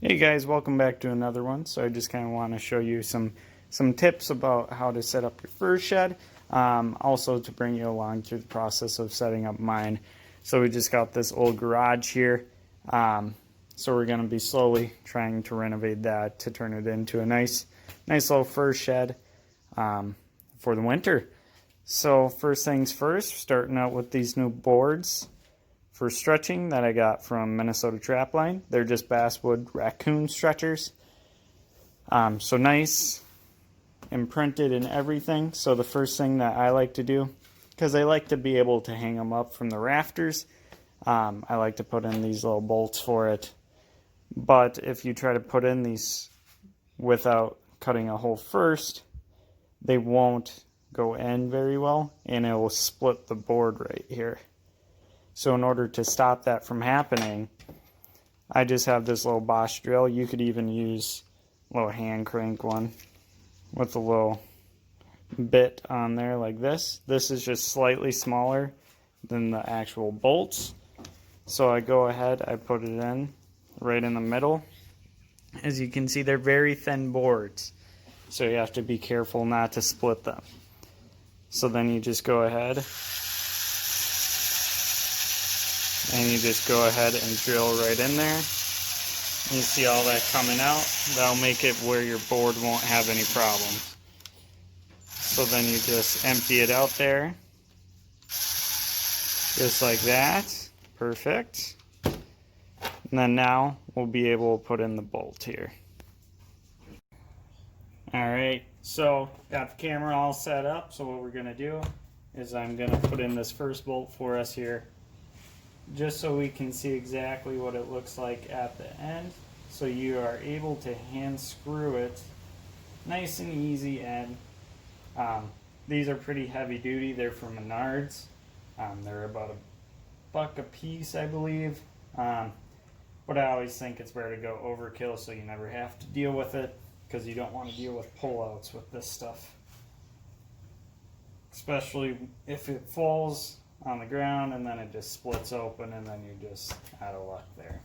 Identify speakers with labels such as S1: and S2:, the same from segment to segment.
S1: Hey guys, welcome back to another one. So I just kind of want to show you some tips about how to set up your fur shed, also to bring you along through the process of setting up mine. So we just got this old garage here, so we're going to be slowly trying to renovate that to turn it into a nice little fur shed for the winter. So first things first, starting out with these new boards for stretching that I got from Minnesota Trapline. They're just basswood raccoon stretchers. So nice and printed and everything. So the first thing that I like to do, because I like to be able to hang them up from the rafters, I like to put in these little bolts for it. But if you try to put in these without cutting a hole first, they won't go in very well and it will split the board right here. So in order to stop that from happening, I just have this little Bosch drill. You could even use a little hand crank one with a little bit on there like this. This is just slightly smaller than the actual bolts. So I go ahead, I put it in right in the middle. As you can see, they're very thin boards, so you have to be careful not to split them. So then you just go ahead and you just go ahead and drill right in there. You see all that coming out? That'll make it where your board won't have any problems. So then you just empty it out there, just like that. Perfect. And then now we'll be able to put in the bolt here. Alright, so got the camera all set up. So what we're going to do is I'm going to put in this first bolt for us here, just so we can see exactly what it looks like at the end, so you are able to hand screw it nice and easy. And these are pretty heavy duty. They're from Menards. They're about $1 a piece, I believe, but I always think it's better to go overkill so you never have to deal with it, because you don't want to deal with pullouts with this stuff, especially if it falls on the ground and then it just splits open and then you're just out of luck there.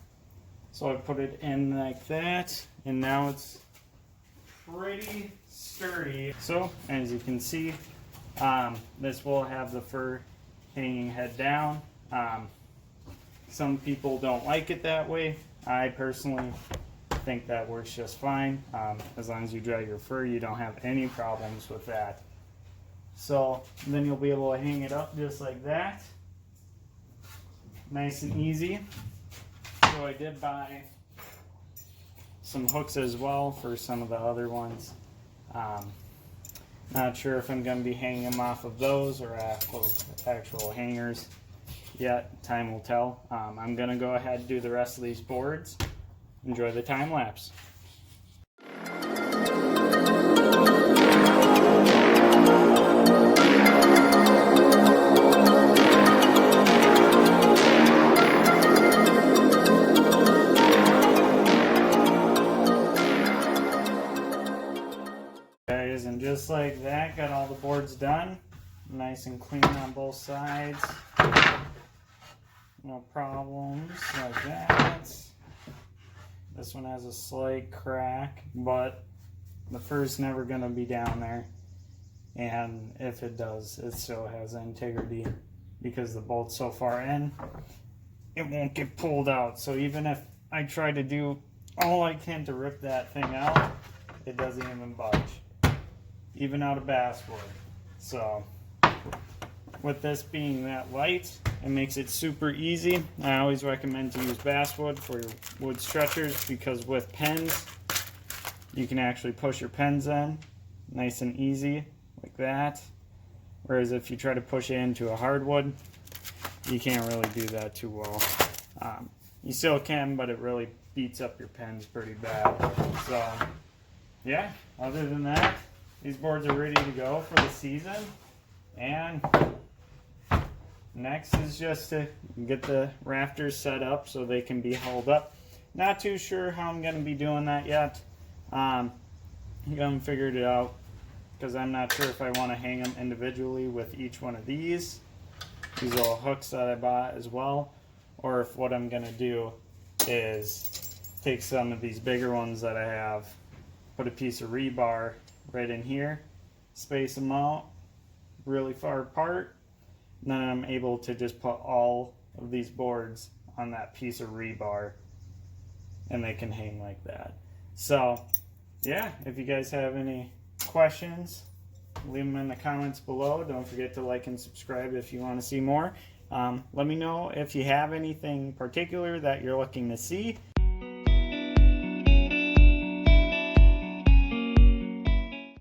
S1: So I put it in like that, and now it's pretty sturdy. So as you can see, this will have the fur hanging head down. Some people don't like it that way. I personally think that works just fine. As long as you dry your fur, you don't have any problems with that. So then you'll be able to hang it up just like that. Nice and easy. So I did buy some hooks as well for some of the other ones. Not sure if I'm going to be hanging them off of those or actual hangers yet. Time will tell. I'm going to go ahead and do the rest of these boards. Enjoy the time lapse. Guys, and just like that, got all the boards done. Nice and clean on both sides. No problems like that. This one has a slight crack, but the fur's never going to be down there. And if it does, it still has integrity because the bolt's so far in, it won't get pulled out. So even if I try to do all I can to rip that thing out, it doesn't even budge, even out of basswood. So with this being that light, it makes it super easy. I always recommend to use basswood for your wood stretchers, because with pens, you can actually push your pens in nice and easy like that. Whereas if you try to push it into a hardwood, you can't really do that too well. You still can, but it really beats up your pens pretty bad. So yeah, other than that, these boards are ready to go for the season. And next is just to get the rafters set up so they can be held up. Not too sure how I'm going to be doing that yet. I haven't figured it out, because I'm not sure if I want to hang them individually with each one of these little hooks that I bought as well, or if what I'm going to do is take some of these bigger ones that I have, put a piece of rebar right in here, space them out really far apart, and then I'm able to just put all of these boards on that piece of rebar and they can hang like that. So yeah, if you guys have any questions, leave them in the comments below. Don't forget to like and subscribe if you want to see more. Let me know if you have anything particular that you're looking to see.